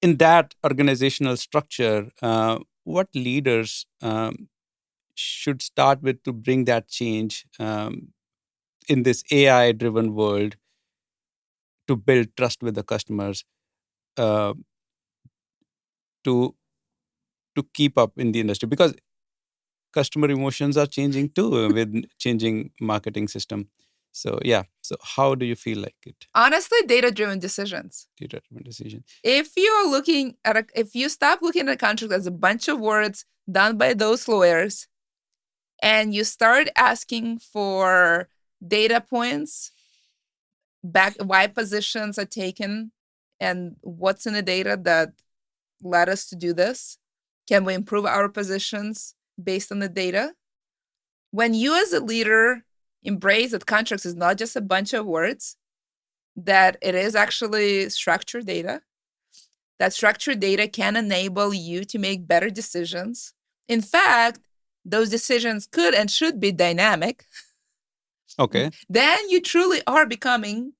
in that organizational structure, what leaders should start with to bring that change in this AI-driven world to build trust with the customers, uh, to keep up in the industry? Because customer emotions are changing too with changing marketing system. So yeah. So how do you feel like it? Honestly, data-driven decisions. Data-driven decision. If you stop looking at a contract as a bunch of words done by those lawyers, and you start asking for data points, back why positions are taken, and what's in the data that led us to do this, can we improve our positions based on the data? When you as a leader embrace that contracts is not just a bunch of words, that it is actually structured data, that structured data can enable you to make better decisions. In fact, those decisions could and should be dynamic. Okay. Then you truly are becoming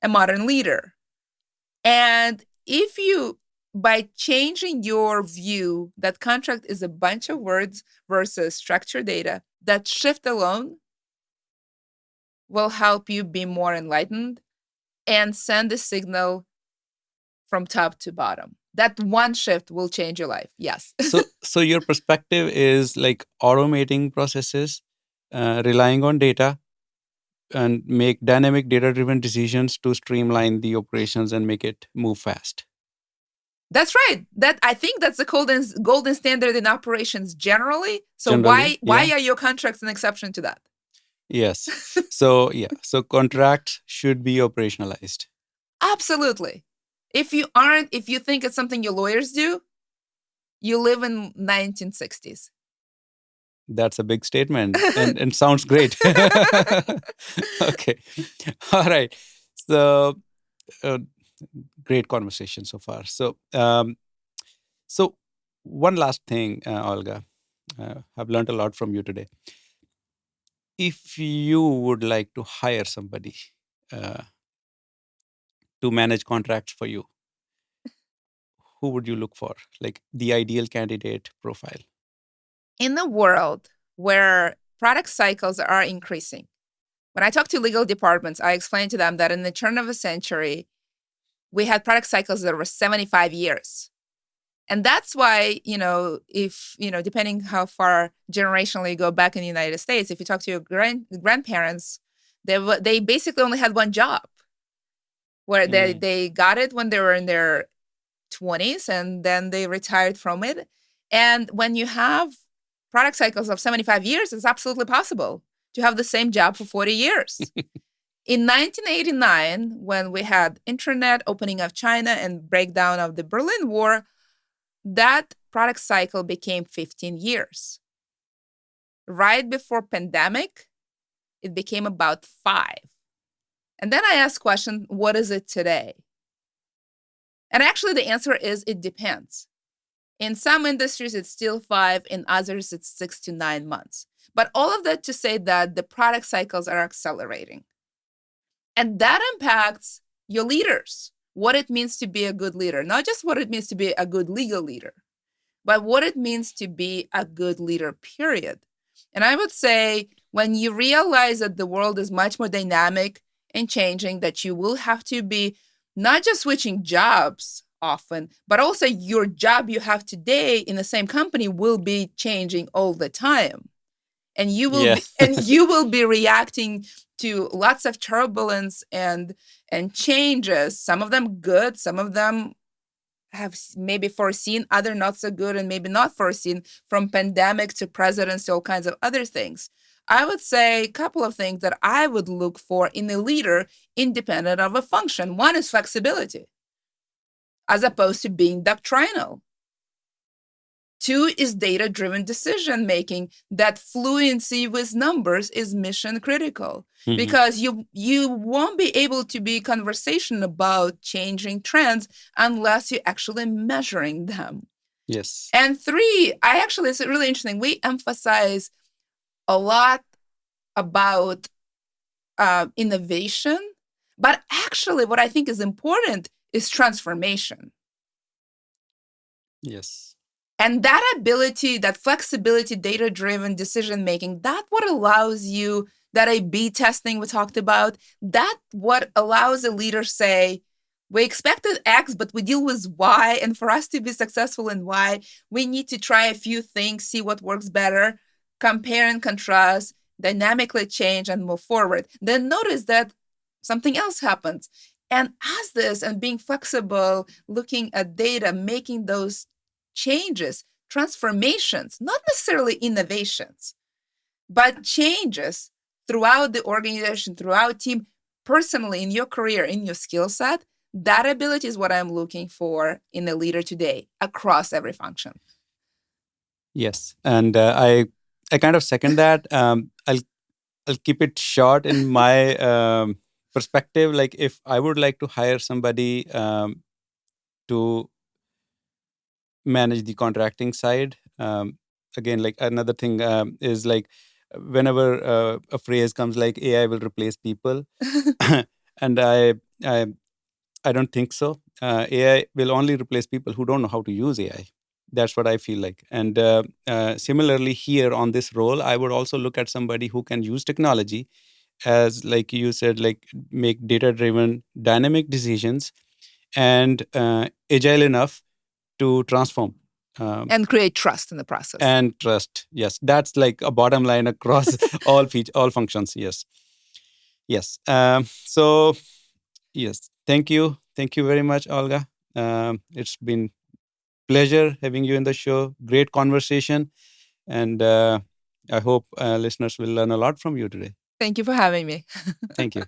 a modern leader. And if you, by changing your view that contract is a bunch of words versus structured data, that shift alone will help you be more enlightened and send a signal from top to bottom. That one shift will change your life. Yes. So your perspective is like automating processes, relying on data, and make dynamic data-driven decisions to streamline the operations and make it move fast. That's right. That I think that's the golden standard in operations generally. So Generally, why yeah. are your contracts an exception to that? Yes. So yeah. So contracts should be operationalized. Absolutely. If you think it's something your lawyers do, you live in 1960s. That's a big statement, and sounds great. Okay. All right. So uh, great conversation so far. So one last thing, Olga. I've learned a lot from you today. If you would like to hire somebody uh, to manage contracts for you, who would you look for? Like the ideal candidate profile? In the world where product cycles are increasing, when I talk to legal departments, I explain to them that in the turn of a century, we had product cycles that were 75 years. And that's why, if, depending how far generationally you go back in the United States, if you talk to your grandparents, they basically only had one job where they got it when they were in their 20s and then they retired from it. And when you have product cycles of 75 years, it's absolutely possible to have the same job for 40 years. In 1989, when we had internet, opening of China, and breakdown of the Berlin Wall, that product cycle became 15 years. Right before pandemic, it became about 5. And then I asked question, what is it today? And actually the answer is it depends. In some industries, it's still 5. In others, it's 6 to 9 months. But all of that to say that the product cycles are accelerating. And that impacts your leaders, what it means to be a good leader, not just what it means to be a good legal leader, but what it means to be a good leader, period. And I would say when you realize that the world is much more dynamic and changing, that you will have to be not just switching jobs often, but also your job you have today in the same company will be changing all the time. And you will Yeah. be and you will be reacting to lots of turbulence and changes, some of them good, some of them have maybe foreseen, other not so good and maybe not foreseen, from pandemic to presidents to all kinds of other things. I would say a couple of things that I would look for in a leader independent of a function. One is flexibility, as opposed to being doctrinal. 2 is data-driven decision making. That fluency with numbers is mission critical, because you won't be able to be conversation about changing trends unless you're actually measuring them. Yes. And 3, it's really interesting. We emphasize a lot about innovation, but actually what I think is important is transformation. Yes. And that ability, that flexibility, data driven decision making, that what allows you, that A B testing we talked about, that what allows a leader say, we expected X, but we deal with Y. And for us to be successful in Y, we need to try a few things, see what works better, compare and contrast, dynamically change and move forward. Then notice that something else happens. And as this and being flexible, looking at data, making those changes, transformations, not necessarily innovations, but changes throughout the organization, throughout team, personally in your career, in your skill set, that ability is what I'm looking for in a leader today across every function. Yes. And I kind of second that. I'll keep it short in my perspective. Like if I would like to hire somebody to manage the contracting side, again, like another thing is like whenever a phrase comes like AI will replace people, and I I don't think so. AI will only replace people who don't know how to use AI. That's what I feel like. And similarly, here on this role, I would also look at somebody who can use technology as, like you said, like make data driven, dynamic decisions and agile enough to transform. And create trust in the process. And trust. Yes, that's like a bottom line across all functions. Yes, yes. So yes, thank you very much, Olga. It's been pleasure having you in the show. Great conversation, and I hope listeners will learn a lot from you today. Thank you for having me. Thank you.